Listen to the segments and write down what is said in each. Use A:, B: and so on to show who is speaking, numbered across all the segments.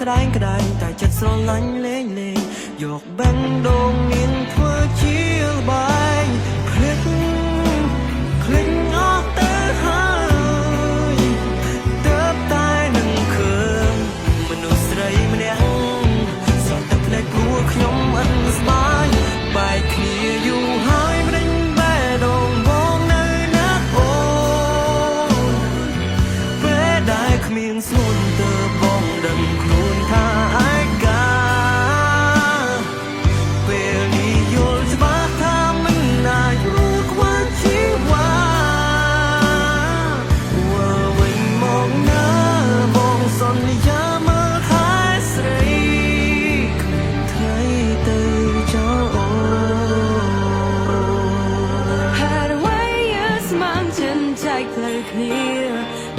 A: ក្តែងតែចិត្តស្រឡាញ់លេងយកបេះដូងមានធ្វើជាល្បែងคลิกអស់ទៅហើយទើបតែនឹងឃើញមនុស្សស្រីម្នាក់សន្តិភ្នែកព្រោះខ្ញុំអិនស្បាយបែកគ្នាយូរហើយមិនដេញបេះដូងបងនៅណាអូនពេលដែលគ្មានស្នួនទើបបងដឹងខ្លួនថាឯកាពេលនេះយល់ច្បាស់ថាមិនអាចរួចខ្វះជីវ៉ាវិញមកណាបងសន្យាមើលថែស្រីគ្មានថ្ងៃទៅចោលអូហេតុអ្វីយើងស្មានចិនចែកផ្លូវគ្នា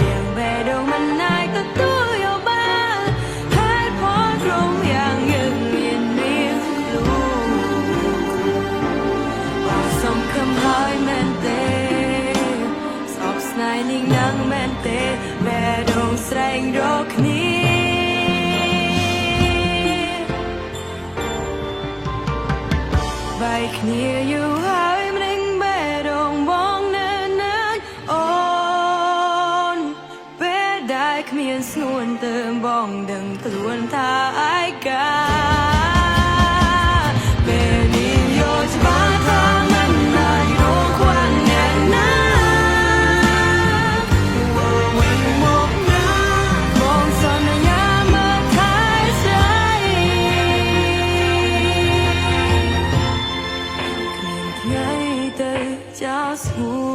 A: យ៉ាងបេះដូងមិនអាចទទួលយកបានហេតុផលត្រង់យ៉ាងយើងមានមានសំខំហើយមែនទេសោកស្នេហ៍នេះនឹងមែនទេបេះដូងស្រែងរកគ្នាបែកគ្នាយូរហើយមិនដេញបេះដូងបងនៅណាអូនពេលដែលគ្មានស្នួនទើបបងដឹងខ្លួនថាឯកាពេលនេះយល់ច្បាស់ថាមិនអាចរកខ្វះអ្នកណាវិញមកណាបងសន្យាមើលថែស្រីគ្មានថ្ងៃទៅចោលស្មួ